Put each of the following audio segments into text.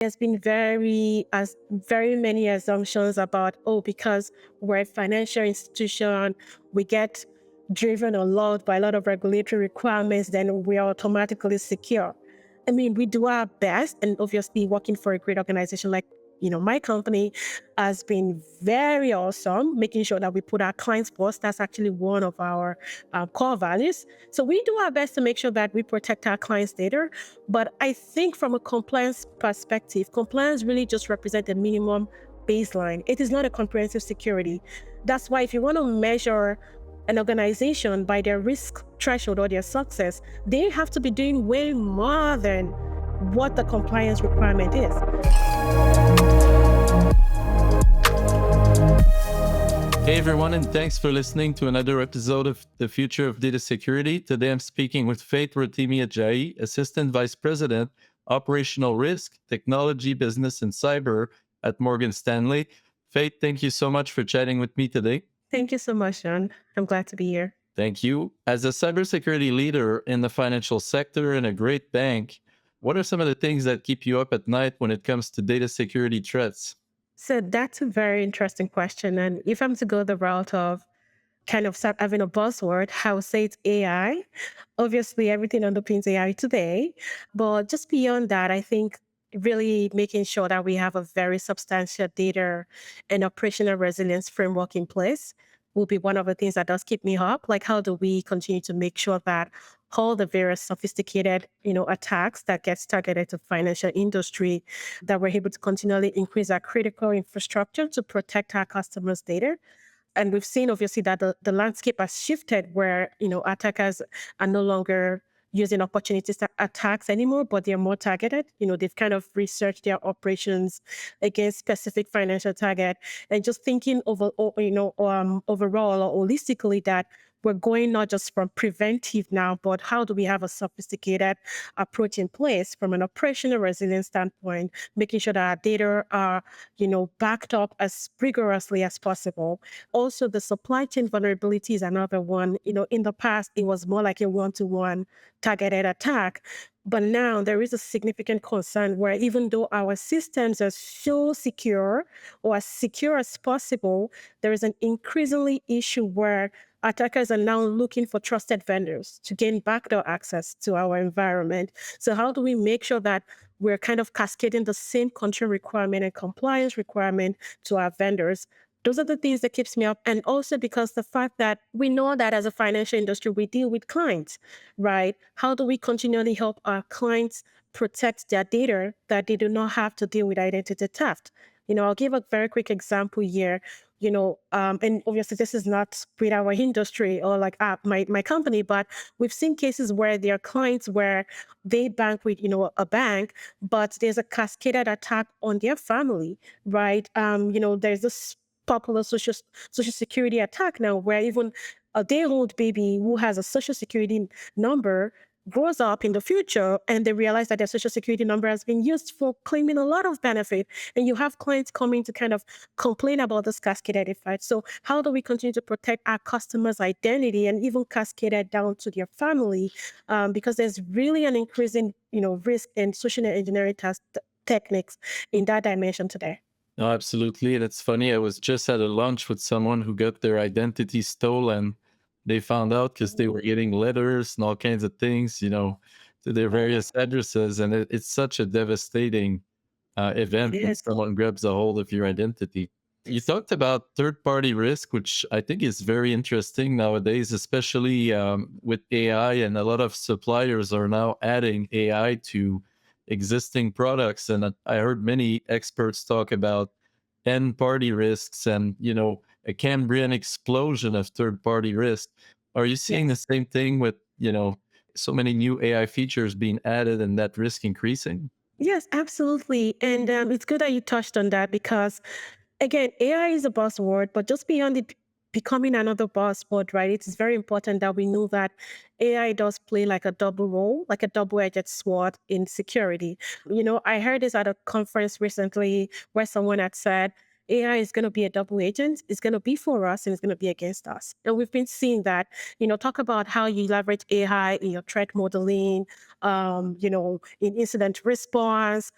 There's been very many assumptions about, oh, because we're a financial institution, we get driven a lot by a lot of regulatory requirements, then we are automatically secure. I mean, we do our best, and obviously working for a great organization like my company has been very awesome, making sure that we put our clients first. That's actually one of our core values. So we do our best to make sure that we protect our clients' data. But I think from a compliance perspective, compliance really just represents a minimum baseline. It is not a comprehensive security. That's why if you want to measure an organization by their risk threshold or their success, they have to be doing way more than what the compliance requirement is. Hey everyone, and thanks for listening to another episode of The Future of Data Security. Today I'm speaking with Faith Rotimi-Ajayi, Assistant Vice President, Operational Risk, Technology, Business, and Cyber at Morgan Stanley. Faith, thank you so much for chatting with me today. Thank you so much, John. I'm glad to be here. Thank you. As a cybersecurity leader in the financial sector and a great bank, what are some of the things that keep you up at night when it comes to data security threats? So that's a very interesting question. And if I'm to go the route of kind of start having a buzzword, I would say it's AI. Obviously, everything underpins AI today. But just beyond that, I think really making sure that we have a very substantial data and operational resilience framework in place will be one of the things that does keep me up. Like, how do we continue to make sure that all the various sophisticated, attacks that gets targeted to financial industry, that we're able to continually increase our critical infrastructure to protect our customers' data. And we've seen obviously that the landscape has shifted where, attackers are no longer using opportunities attacks anymore, but they're more targeted. They've kind of researched their operations against specific financial target and just thinking overall or holistically that we're going not just from preventive now, but how do we have a sophisticated approach in place from an operational resilience standpoint, making sure that our data are, backed up as rigorously as possible. Also, the supply chain vulnerability is another one. In the past, it was more like a one-to-one targeted attack. But now there is a significant concern where even though our systems are so secure or as secure as possible, there is an increasingly issue where attackers are now looking for trusted vendors to gain backdoor access to our environment. So how do we make sure that we're kind of cascading the same control requirement and compliance requirement to our vendors? Those are the things that keeps me up. And also because the fact that we know that as a financial industry, we deal with clients, right? How do we continually help our clients protect their data that they do not have to deal with identity theft? I'll give a very quick example here. And obviously this is not with our industry or like my company, but we've seen cases where there are clients where they bank with, a bank, but there's a cascaded attack on their family, right? There's this popular social security attack now where even a day-old baby who has a social security number grows up in the future and they realize that their social security number has been used for claiming a lot of benefit. And you have clients coming to kind of complain about this cascaded effect. So how do we continue to protect our customers' identity and even cascade it down to their family? Because there's really an increasing, risk in social engineering techniques in that dimension today. No, absolutely. And it's funny. I was just at a lunch with someone who got their identity stolen. They found out because they were getting letters and all kinds of things, to their various addresses. And it's such a devastating event when Yes. someone grabs a hold of your identity. You talked about third-party risk, which I think is very interesting nowadays, especially with AI, and a lot of suppliers are now adding AI to existing products. And I heard many experts talk about end-party risks and, a Cambrian explosion of third-party risk. Are you seeing the Yes. same thing with, so many new AI features being added and that risk increasing? Yes, absolutely. And it's good that you touched on that because, again, AI is a buzzword, but just beyond it becoming another buzzword, right? It is very important that we know that AI does play like a double role, like a double-edged sword in security. I heard this at a conference recently where someone had said, AI is going to be a double agent. It's going to be for us and it's going to be against us. And we've been seeing that, talk about how you leverage AI in your threat modeling, in incident response.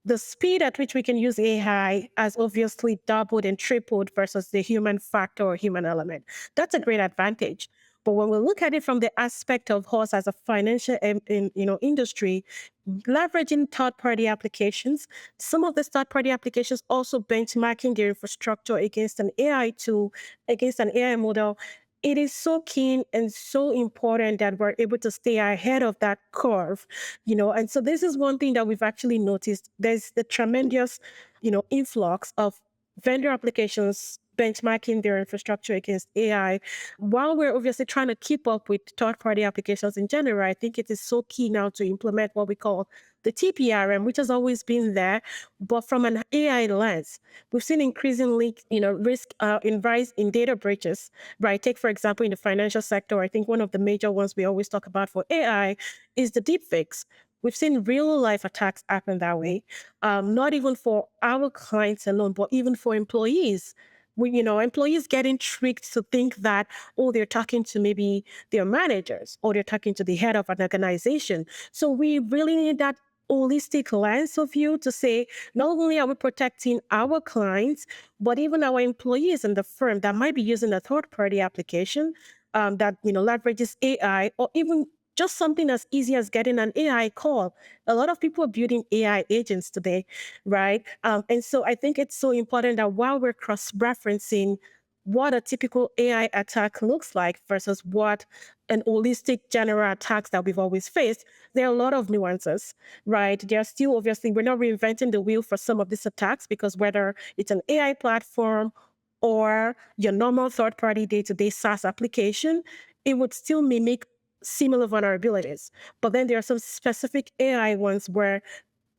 the speed at which we can use AI has obviously doubled and tripled versus the human factor or human element. That's a great advantage. But when we look at it from the aspect of us as a financial industry, leveraging third-party applications, some of the third-party applications also benchmarking their infrastructure against an AI tool, against an AI model. It is so keen and so important that we're able to stay ahead of that curve, and so this is one thing that we've actually noticed. There's the tremendous, influx of vendor applications benchmarking their infrastructure against AI. While we're obviously trying to keep up with third-party applications in general, I think it is so key now to implement what we call the TPRM, which has always been there, but from an AI lens. We've seen increasingly, risk in rise in data breaches, right? Take, for example, in the financial sector, I think one of the major ones we always talk about for AI is the deepfakes. We've seen real life attacks happen that way, not even for our clients alone, but even for employees. Employees getting tricked to think that, oh, they're talking to maybe their managers or they're talking to the head of an organization. So we really need that holistic lens of view to say, not only are we protecting our clients, but even our employees in the firm that might be using a third party application that leverages AI, or even just something as easy as getting an AI call. A lot of people are building AI agents today, right? And so I think it's so important that while we're cross-referencing what a typical AI attack looks like versus what an holistic general attacks that we've always faced, there are a lot of nuances, right? There are still, obviously, we're not reinventing the wheel for some of these attacks, because whether it's an AI platform or your normal third-party day-to-day SaaS application, it would still mimic similar vulnerabilities. But then there are some specific AI ones where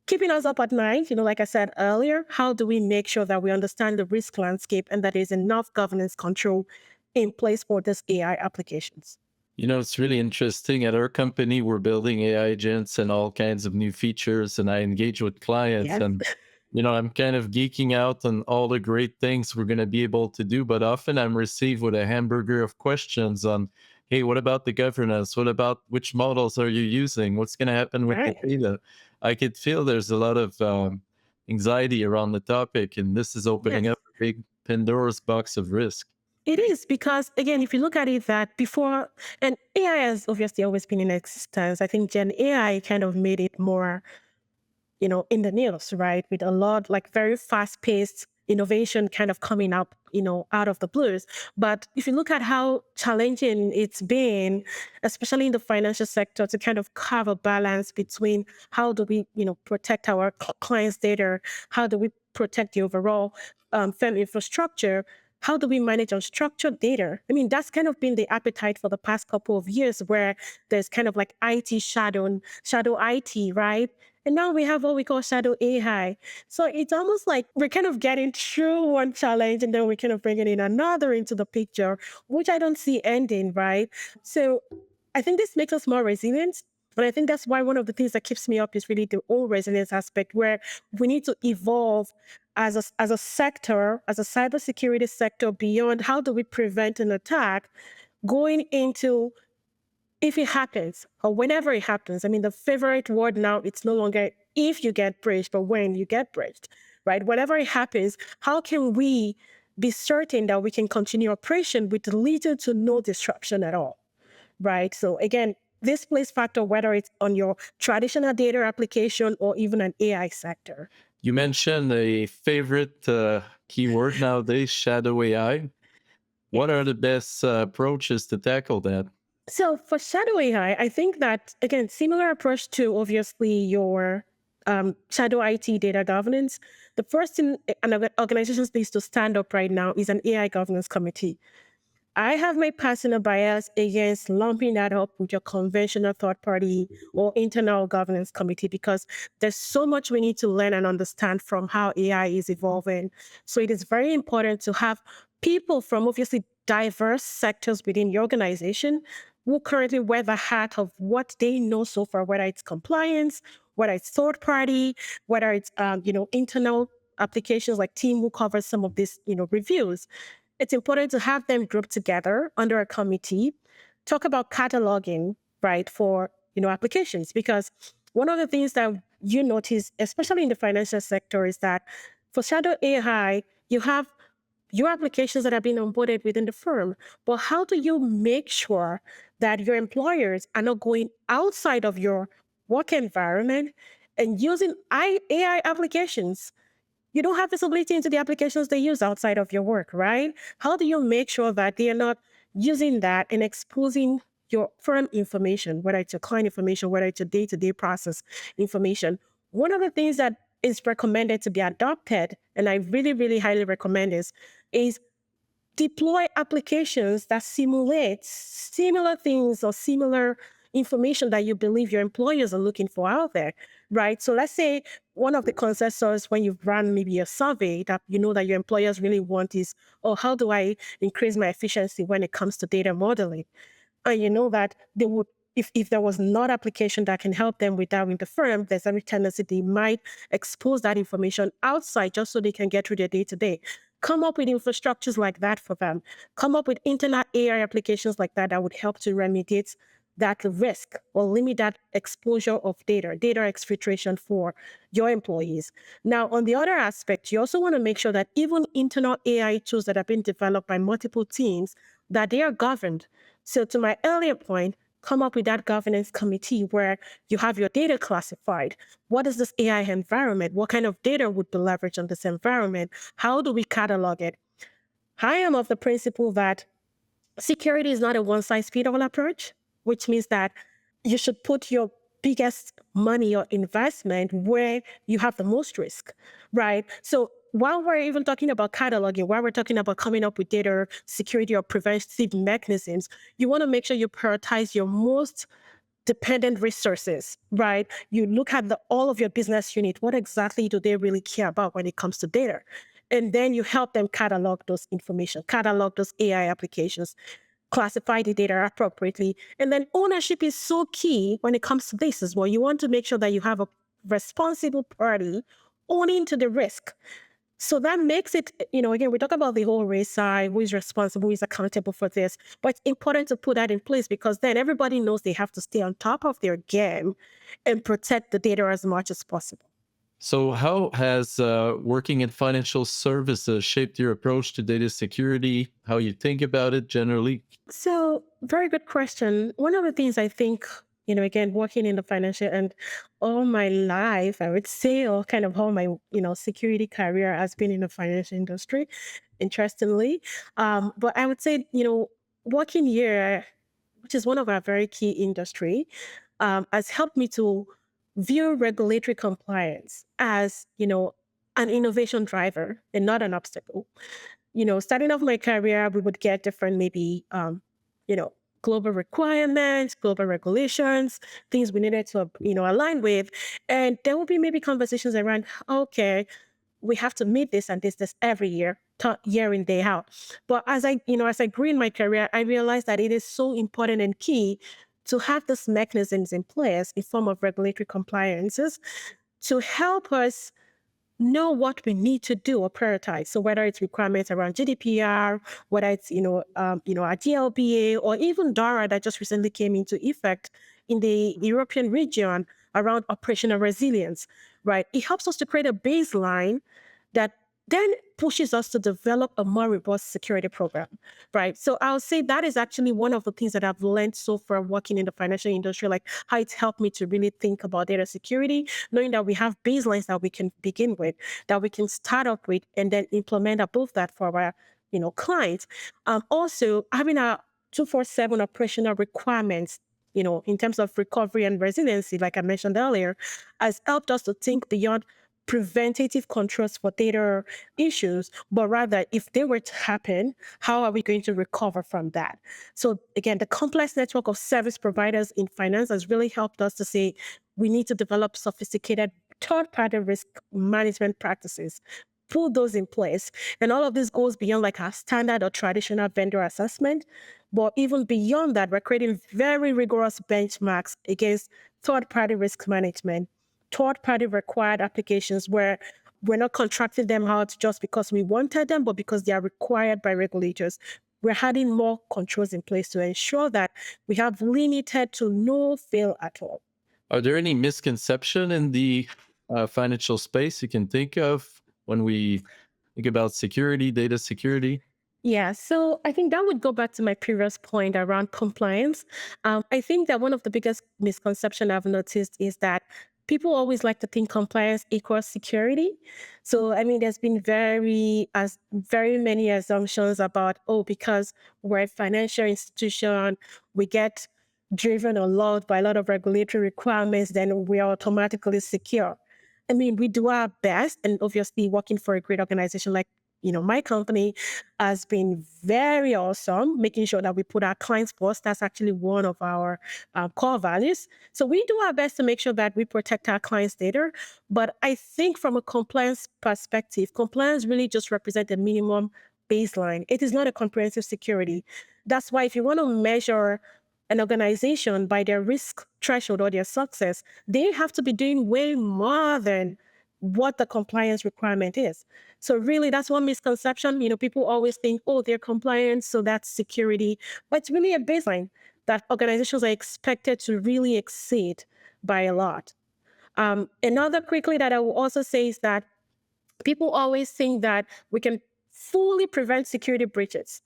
keeping us up at night, like I said earlier, how do we make sure that we understand the risk landscape and that there's enough governance control in place for these AI applications? It's really interesting. At our company, we're building AI agents and all kinds of new features, and I engage with clients. Yes. And, I'm kind of geeking out on all the great things we're going to be able to do. But often I'm received with a hamburger of questions on, hey, what about the governance? What about which models are you using? What's going to happen with the Right. data? I could feel there's a lot of anxiety around the topic, and this is opening Yes. up a big Pandora's box of risk. It is because, again, if you look at it, that before, and AI has obviously always been in existence. I think Gen AI kind of made it more in the news, right? With a lot, like, very fast paced innovation kind of coming up, out of the blues. But if you look at how challenging it's been, especially in the financial sector, to kind of carve a balance between how do we, protect our clients' data, how do we protect the overall firm infrastructure, how do we manage unstructured data? I mean, that's kind of been the appetite for the past couple of years, where there's kind of like IT shadow IT, right? And now we have what we call shadow AI. So it's almost like we're kind of getting through one challenge and then we're kind of bringing in another into the picture, which I don't see ending, right? So I think this makes us more resilient. But I think that's why one of the things that keeps me up is really the whole resilience aspect, where we need to evolve as a sector, as a cybersecurity sector, beyond how do we prevent an attack going into if it happens or whenever it happens. I mean, the favorite word now, it's no longer if you get breached, but when you get breached, right? Whenever it happens, how can we be certain that we can continue operation with little to no disruption at all, right? So again, this plays factor whether it's on your traditional data application or even an AI sector. You mentioned a favorite keyword nowadays, shadow AI. What are Yes. the best approaches to tackle that? So for shadow AI, I think that, again, similar approach to obviously your shadow IT data governance. The first thing an organization needs to stand up right now is an AI governance committee. I have my personal bias against lumping that up with your conventional third party or internal governance committee, because there's so much we need to learn and understand from how AI is evolving. So it is very important to have people from obviously diverse sectors within your organization who currently wear the hat of what they know so far, whether it's compliance, whether it's third party, whether it's internal applications, like team who covers some of these reviews. It's important to have them grouped together under a committee, talk about cataloging, right, for applications. Because one of the things that you notice, especially in the financial sector, is that for shadow AI, you have your applications that are being onboarded within the firm. But how do you make sure that your employers are not going outside of your work environment and using AI applications? You don't have visibility into the applications they use outside of your work, right? How do you make sure that they are not using that and exposing your firm information, whether it's your client information, whether it's your day to day process information? One of the things that is recommended to be adopted, and I really, really highly recommend is deploy applications that simulate similar things or similar information that you believe your employers are looking for out there, right? So let's say one of the consensus when you've run maybe a survey that you know that your employers really want is, oh, how do I increase my efficiency when it comes to data modeling? And you know that they would, if there was not application that can help them with that with the firm, there's every tendency they might expose that information outside just so they can get through their day to day. Come up with infrastructures like that for them. Come up with internet AI applications like that that would help to remediate that risk or limit that exposure of data exfiltration for your employees. Now, on the other aspect, you also want to make sure that even internal AI tools that have been developed by multiple teams, that they are governed. So to my earlier point, come up with that governance committee where you have your data classified. What is this AI environment? What kind of data would be leveraged on this environment? How do we catalog it? I am of the principle that security is not a one size fits all approach, which means that you should put your biggest money or investment where you have the most risk, right? So while we're even talking about cataloging, while we're talking about coming up with data security or preventive mechanisms, you want to make sure you prioritize your most dependent resources, right? You look at all of your business unit. What exactly do they really care about when it comes to data? And then you help them catalog those information, catalog those AI applications, classify the data appropriately. And then ownership is so key when it comes to this as well. You want to make sure that you have a responsible party owning to the risk. So that makes it, again, we talk about the whole race side, who is responsible, who is accountable for this. But it's important to put that in place because then everybody knows they have to stay on top of their game and protect the data as much as possible. So, how has working in financial services shaped your approach to data security? How you think about it generally? So, very good question. One of the things I think, again, working in the financial and all my life, I would say, or kind of all my, security career has been in the financial industry, interestingly. But I would say, working here, which is one of our very key industry, has helped me to view regulatory compliance as, an innovation driver and not an obstacle. Starting off my career, we would get different, maybe, you know, global requirements, global regulations, things we needed to, align with. And there will be maybe conversations around, okay, we have to meet this and this every year, year in, day out. But as I grew in my career, I realized that it is so important and key to have these mechanisms in place in form of regulatory compliances to help us know what we need to do or prioritize. So whether it's requirements around GDPR, whether it's our DLBA, or even DARA that just recently came into effect in the European region around operational resilience, right? It helps us to create a baseline that then pushes us to develop a more robust security program, right? So I'll say that is actually one of the things that I've learned so far working in the financial industry, like how it's helped me to really think about data security, knowing that we have baselines that we can begin with, that we can start up with, and then implement above that for our, clients. Also, having a 247 operational requirements, in terms of recovery and resiliency, like I mentioned earlier, has helped us to think beyond preventative controls for data issues, but rather if they were to happen, how are we going to recover from that? So again, the complex network of service providers in finance has really helped us to say we need to develop sophisticated third-party risk management practices. Put those in place. And all of this goes beyond like our standard or traditional vendor assessment. But even beyond that, we're creating very rigorous benchmarks against third-party risk management, third-party required applications where we're not contracting them out just because we wanted them, but because they are required by regulators. We're adding more controls in place to ensure that we have limited to no fail at all. Are there any misconception in the financial space you can think of when we think about security, data security? Yeah, so I think that would go back to my previous point around compliance. I think that one of the biggest misconception I've noticed is that people always like to think compliance equals security. So I mean, there's been very many assumptions about, oh, because we're a financial institution, we get driven a lot by a lot of regulatory requirements, then we are automatically secure. I mean, we do our best, and obviously working for a great organization like my company has been very awesome, making sure that we put our clients first. That's actually one of our core values. So we do our best to make sure that we protect our clients' data. But I think from a compliance perspective, compliance really just represents a minimum baseline. It is not a comprehensive security. That's why if you want to measure an organization by their risk threshold or their success, they have to be doing way more than what the compliance requirement is. So really, that's one misconception. People always think, oh, they're compliant, so that's security. But it's really a baseline that organizations are expected to really exceed by a lot. Another quickly that I will also say is that people always think that we can fully prevent security breaches.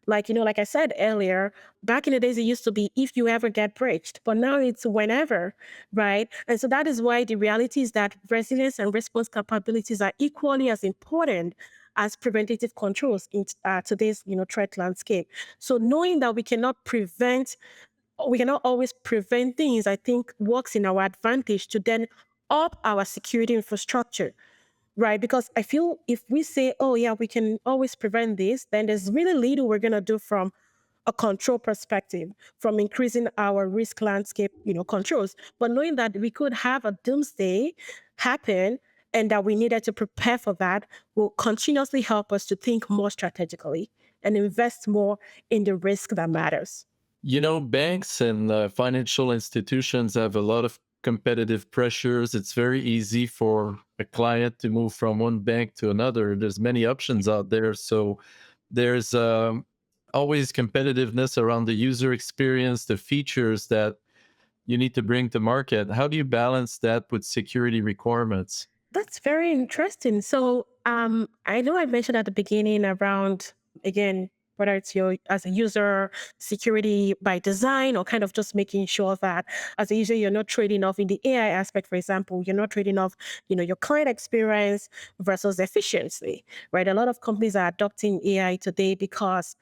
Like I said earlier, back in the days, it used to be if you ever get breached, but now it's whenever, right? And so that is why the reality is that resilience and response capabilities are equally as important as preventative controls in today's, threat landscape. So knowing that we cannot always prevent things, I think works in our advantage to then up our security infrastructure. Right, because I feel if we say, oh, yeah, we can always prevent this, then there's really little we're going to do from a control perspective, from increasing our risk landscape, controls. But knowing that we could have a doomsday happen and that we needed to prepare for that will continuously help us to think more strategically and invest more in the risk that matters. Banks and financial institutions have a lot of competitive pressures. It's very easy for a client to move from one bank to another. There's many options out there. So there's always competitiveness around the user experience, the features that you need to bring to market. How do you balance that with security requirements? That's very interesting. So, I know I mentioned at the beginning around, again, whether it's your as a user, security by design, or kind of just making sure that as a user, you're not trading off in the AI aspect, for example, you're not trading off, your client experience versus efficiency, right? A lot of companies are adopting AI today because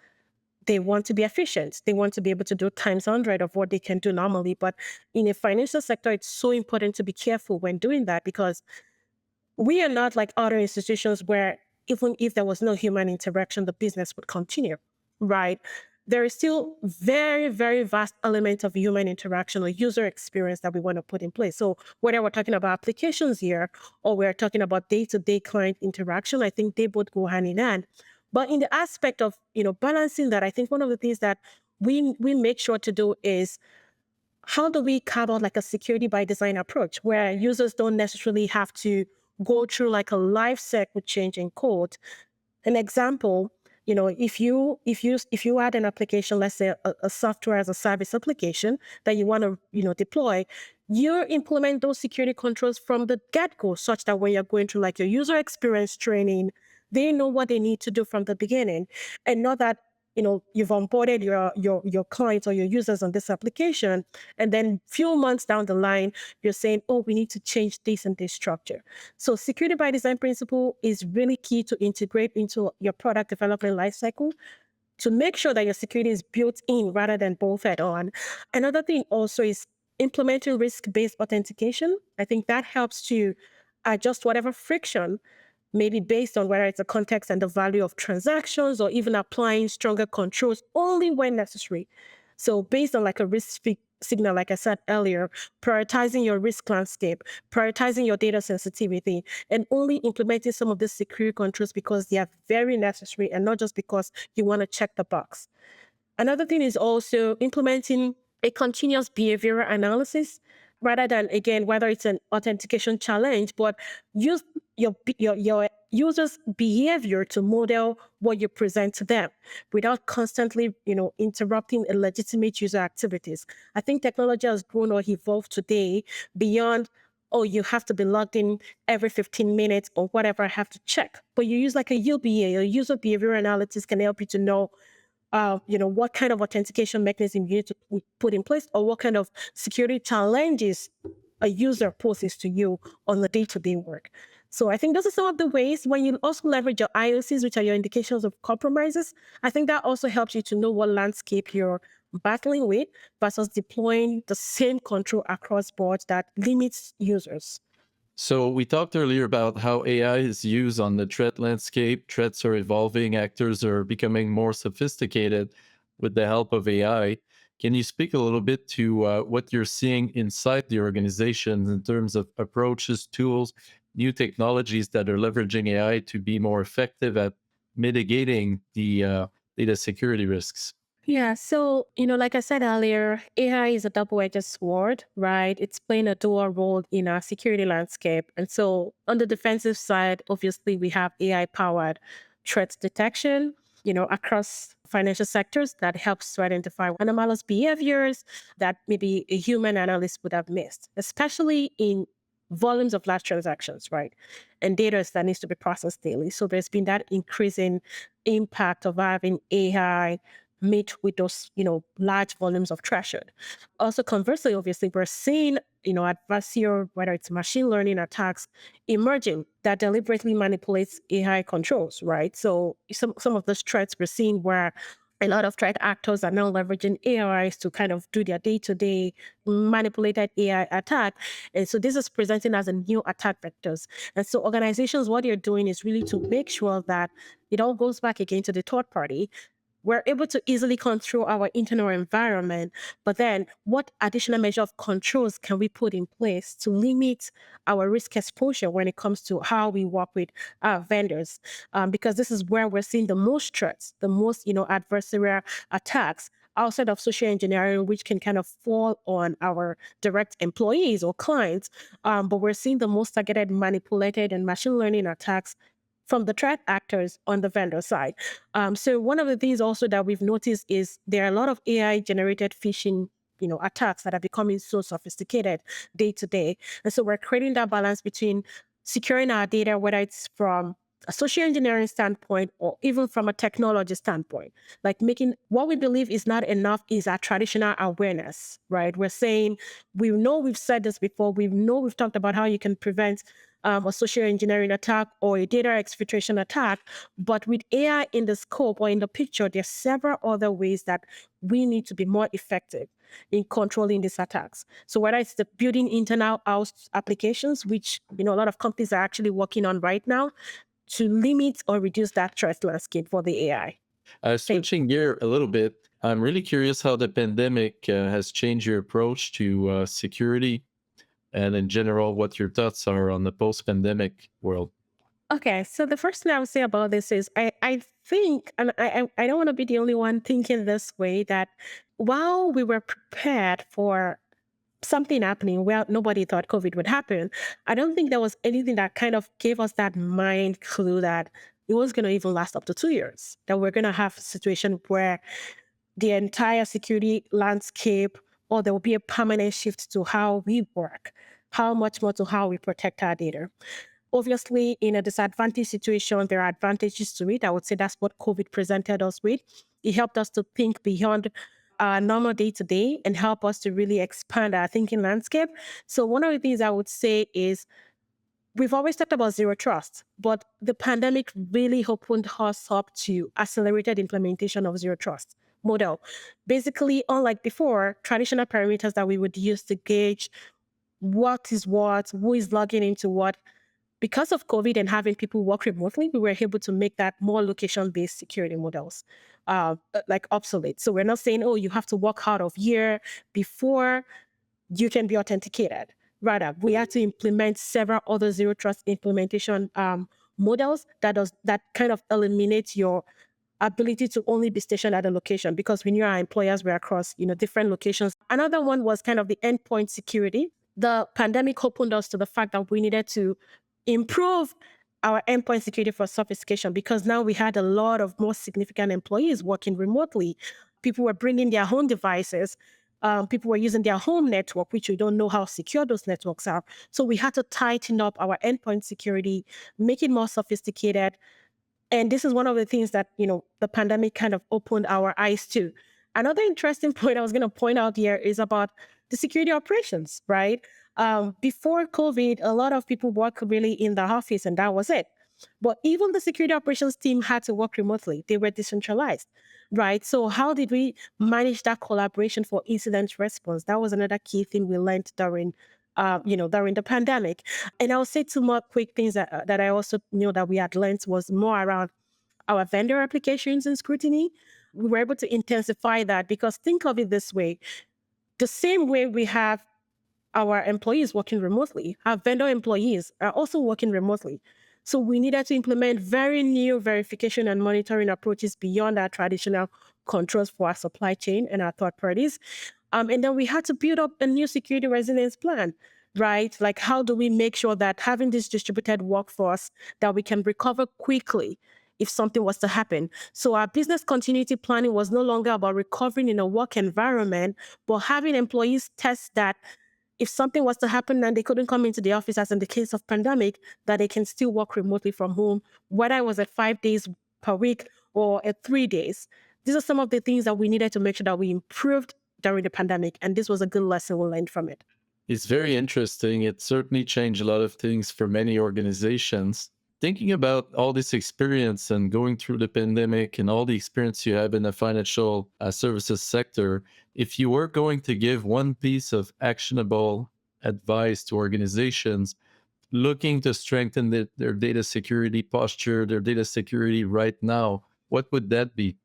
they want to be efficient. They want to be able to do times 100 of what they can do normally. But in a financial sector, it's so important to be careful when doing that because we are not like other institutions where even if there was no human interaction, the business would continue, right? There is still very, very vast element of human interaction or user experience that we want to put in place. So whether we're talking about applications here or we're talking about day-to-day client interaction, I think they both go hand in hand. But in the aspect of balancing that, I think one of the things that we make sure to do is how do we carve out like a security by design approach where users don't necessarily have to go through like a life cycle change in code. An example, if you add an application, let's say a software as a service application that you want to deploy, you implement those security controls from the get-go such that when you're going through like your user experience training, they know what they need to do from the beginning, and not that you've onboarded your clients or your users on this application, and then few months down the line you're saying, oh, we need to change this and this structure. So security by design principle is really key to integrate into your product development lifecycle to make sure that your security is built in rather than bolted on. Another thing also is implementing risk-based authentication. I think that helps to adjust whatever friction, maybe based on whether it's the context and the value of transactions or even applying stronger controls only when necessary. So based on like a signal, like I said earlier, prioritizing your risk landscape, prioritizing your data sensitivity, and only implementing some of these security controls because they are very necessary and not just because you want to check the box. Another thing is also implementing a continuous behavioral analysis. rather than, again, whether it's an authentication challenge, but use your users' behavior to model what you present to them without constantly, interrupting a legitimate user activities. I think technology has grown or evolved today beyond, oh, you have to be logged in every 15 minutes or whatever I have to check. But you use like a UBA, a user behavior analytics can help you to know what kind of authentication mechanism you need to put in place, or what kind of security challenges a user poses to you on the day-to-day work. So I think those are some of the ways when you also leverage your IOCs, which are your indications of compromises. I think that also helps you to know what landscape you're battling with versus deploying the same control across boards that limits users. So we talked earlier about how AI is used on the threat landscape. Threats are evolving, actors are becoming more sophisticated with the help of AI. Can you speak a little bit to what you're seeing inside the organizations in terms of approaches, tools, new technologies that are leveraging AI to be more effective at mitigating the data security risks? Yeah, so, like I said earlier, AI is a double-edged sword, right? It's playing a dual role in our security landscape. And so, on the defensive side, obviously, we have AI-powered threat detection, across financial sectors that helps to identify anomalous behaviors that maybe a human analyst would have missed, especially in volumes of large transactions, right? And data that needs to be processed daily. So, there's been that increasing impact of having AI meet with those, large volumes of treasured. Also, conversely, obviously, we're seeing, adversarial, whether it's machine learning attacks emerging that deliberately manipulates AI controls, right? So some of those threats we're seeing where a lot of threat actors are now leveraging AIs to kind of do their day-to-day manipulated AI attack. And so this is presenting as a new attack vectors. And so organizations, what they're doing is really to make sure that it all goes back again to the third party. We're able to easily control our internal environment, but then what additional measure of controls can we put in place to limit our risk exposure when it comes to how we work with our vendors? Because this is where we're seeing the most threats, the most, adversarial attacks outside of social engineering, which can kind of fall on our direct employees or clients. But we're seeing the most targeted, manipulated, and machine learning attacks from the threat actors on the vendor side. So one of the things also that we've noticed is there are a lot of AI generated phishing, attacks that are becoming so sophisticated day to day. And so we're creating that balance between securing our data, whether it's from a social engineering standpoint or even from a technology standpoint, like making what we believe is not enough is our traditional awareness, right? We're saying, we know we've said this before, we know we've talked about how you can prevent a social engineering attack or a data exfiltration attack. But with AI in the scope or in the picture, there's several other ways that we need to be more effective in controlling these attacks. So whether it's the building internal house applications, which a lot of companies are actually working on right now to limit or reduce that threat landscape for the AI. Thank Switching gear a little bit, I'm really curious how the pandemic has changed your approach to security and in general, what your thoughts are on the post-pandemic world. Okay, so the first thing I would say about this is I think, and I don't want to be the only one thinking this way, that while we were prepared for something happening where nobody thought COVID would happen, I don't think there was anything that kind of gave us that mind clue that it was going to even last up to 2 years, that we're going to have a situation where the entire security landscape, or there will be a permanent shift to how we work, how much more to how we protect our data. Obviously, in a disadvantaged situation, there are advantages to it. I would say that's what COVID presented us with. It helped us to think beyond our normal day to day and help us to really expand our thinking landscape. So, one of the things I would say is we've always talked about zero trust, but the pandemic really opened us up to accelerated implementation of zero trust model. Basically, unlike before, traditional parameters that we would use to gauge what is what, who is logging into what, because of COVID and having people work remotely, we were able to make that more location-based security models like obsolete. So we're not saying, oh, you have to walk out of here before you can be authenticated. Rather, we had to implement several other zero trust implementation models that kind of eliminate your ability to only be stationed at a location, because we knew our employers were across different locations. Another one was kind of the endpoint security. the pandemic opened us to the fact that we needed to improve our endpoint security for sophistication, because now we had a lot of more significant employees working remotely. People were bringing their own devices. People were using their home network, which we don't know how secure those networks are. So we had to tighten up our endpoint security, make it more sophisticated, and this is one of the things that, the pandemic kind of opened our eyes to. Another interesting point I was going to point out here is about the security operations, right? Before COVID, a lot of people work really in the office and that was it. But even the security operations team had to work remotely. They were decentralized, right? So how did we manage that collaboration for incident response? That was another key thing we learned during the pandemic. And I'll say two more quick things that I also knew that we had learned was more around our vendor applications and scrutiny. We were able to intensify that, because think of it this way: the same way we have our employees working remotely, our vendor employees are also working remotely. So we needed to implement very new verification and monitoring approaches beyond our traditional controls for our supply chain and our third parties. And then we had to build up a new security resilience plan, right? Like, how do we make sure that having this distributed workforce, that we can recover quickly if something was to happen? So our business continuity planning was no longer about recovering in a work environment, but having employees test that if something was to happen and they couldn't come into the office, as in the case of pandemic, that they can still work remotely from home, whether it was at 5 days per week or at 3 days. These are some of the things that we needed to make sure that we improved during the pandemic. And this was a good lesson we learned from it. It's very interesting. It certainly changed a lot of things for many organizations. Thinking about all this experience and going through the pandemic and all the experience you have in the financial services sector, if you were going to give one piece of actionable advice to organizations looking to strengthen their data security posture, their data security right now, what would that be?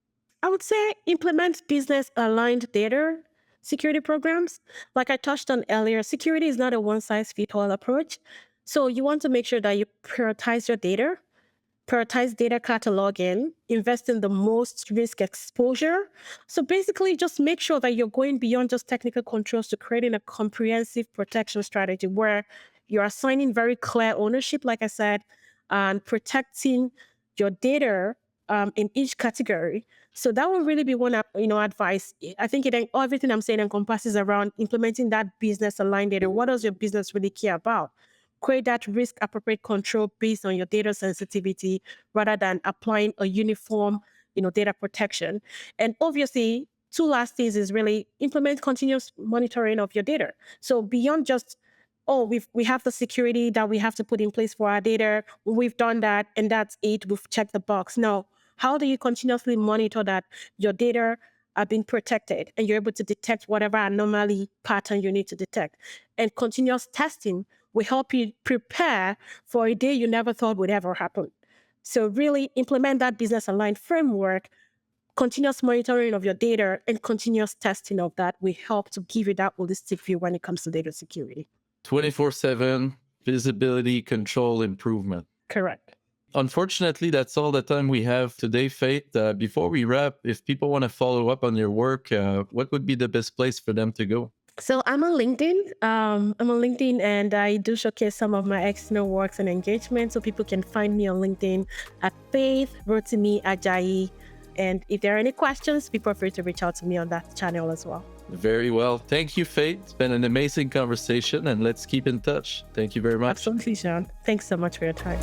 I would say implement business aligned data security programs. Like I touched on earlier, security is not a one size fits all approach. So you want to make sure that you prioritize your data, prioritize data cataloging, invest in the most risk exposure. So basically, just make sure that you're going beyond just technical controls to creating a comprehensive protection strategy where you're assigning very clear ownership, like I said, and protecting your data in each category. So that would really be one, advice. I think everything I'm saying encompasses around implementing that business aligned data. What does your business really care about? Create that risk appropriate control based on your data sensitivity rather than applying a uniform, data protection. And obviously, two last things is really implement continuous monitoring of your data. So beyond just, oh, we have the security that we have to put in place for our data. We've done that and that's it. We've checked the box. No, how do you continuously monitor that your data are being protected and you're able to detect whatever anomaly pattern you need to detect? And continuous testing will help you prepare for a day you never thought would ever happen. So really implement that business aligned framework. Continuous monitoring of your data and continuous testing of that will help to give you that holistic view when it comes to data security. 24/7 visibility, control, improvement. Correct. Unfortunately, that's all the time we have today, Faith. Before we wrap, if people want to follow up on your work, what would be the best place for them to go? So I'm on LinkedIn. I'm on LinkedIn and I do showcase some of my external works and engagements. So people can find me on LinkedIn at Faith Rotimi-Ajayi. And if there are any questions, feel free to reach out to me on that channel as well. Very well. Thank you, Faith. It's been an amazing conversation and let's keep in touch. Thank you very much. Absolutely, Sean. Thanks so much for your time.